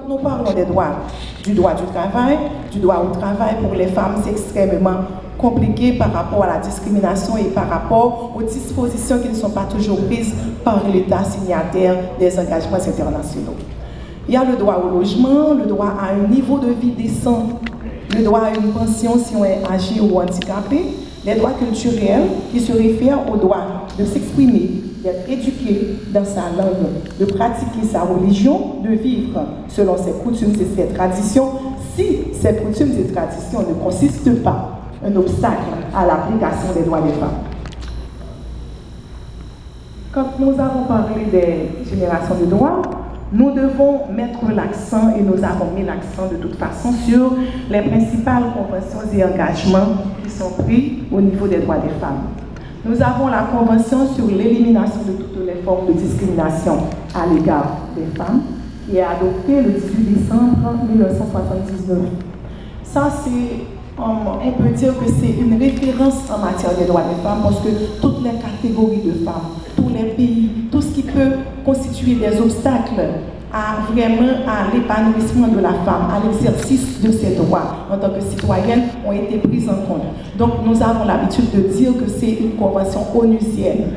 quand nous parlons des droits, du droit du travail au travail pour les femmes, c'est extrêmement compliqué par rapport à la discrimination et par rapport aux dispositions qui ne sont pas toujours prises par l'État signataire des engagements internationaux. Il y a le droit au logement, le droit à un niveau de vie décent, le droit à une pension si on est âgé ou handicapé, les droits culturels qui se réfèrent au droit de s'exprimer, d'être éduqué dans sa langue, de pratiquer sa religion, de vivre selon ses coutumes et ses traditions, si ces coutumes et traditions ne consistent pas un obstacle à l'application des droits des femmes. Quand nous avons parlé des générations de droits, nous devons mettre l'accent, et nous avons mis l'accent de toute façon, sur les principales conventions et engagements qui sont pris au niveau des droits des femmes. Nous avons la Convention sur l'élimination de toutes les formes de discrimination à l'égard des femmes, qui est adoptée le 18 décembre 1979. Ça, on peut dire que c'est une référence en matière des droits des femmes parce que toutes les catégories de femmes, tous les pays, tout ce qui peut constituer des obstacles à l'épanouissement de la femme, à l'exercice de ses droits en tant que citoyenne ont été prises en compte. Donc nous avons l'habitude de dire que c'est une convention onusienne.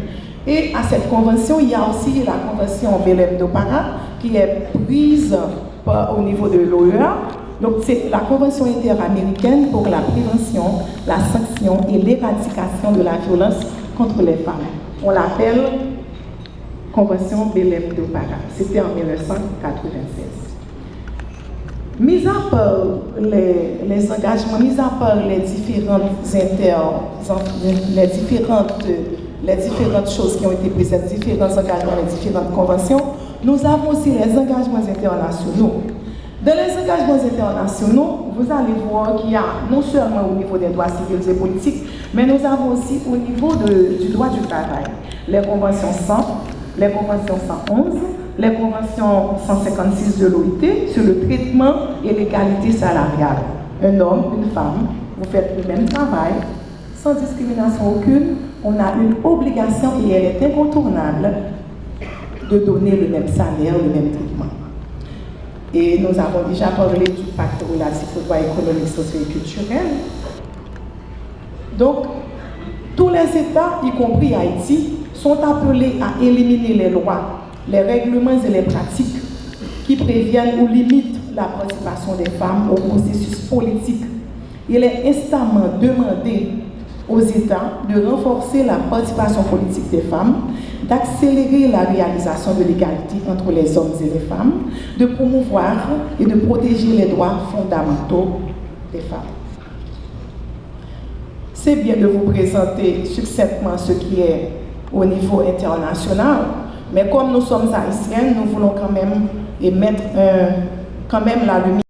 Et à cette convention, il y a aussi la convention Belém do Pará qui est prise au niveau de l'OEA. Donc c'est la Convention interaméricaine pour la prévention, la sanction et l'éradication de la violence contre les femmes. On l'appelle Convention Belém do Pará. C'était en 1996. Mis à part les engagements, mis à part les différentes choses qui ont été prises, les différents engagements, les différentes conventions, nous avons aussi les engagements internationaux. Dans les engagements internationaux, vous allez voir qu'il y a non seulement au niveau des droits civils et politiques, mais nous avons aussi au niveau du droit du travail, les conventions 100, les conventions 111, les conventions 156 de l'OIT sur le traitement et l'égalité salariale. Un homme, une femme, vous faites le même travail, sans discrimination aucune, on a une obligation et elle est incontournable de donner le même salaire, le même traitement. Et nous avons déjà parlé du pacte relatif aux droits économiques, sociaux et culturels. Donc, tous les États, y compris Haïti, sont appelés à éliminer les lois, les règlements et les pratiques qui préviennent ou limitent la participation des femmes au processus politique. Il est instamment demandé aux États de renforcer la participation politique des femmes, d'accélérer la réalisation de l'égalité entre les hommes et les femmes, de promouvoir et de protéger les droits fondamentaux des femmes. C'est bien de vous présenter succinctement ce qui est au niveau international, mais comme nous sommes haïtiennes, nous voulons quand même mettre la lumière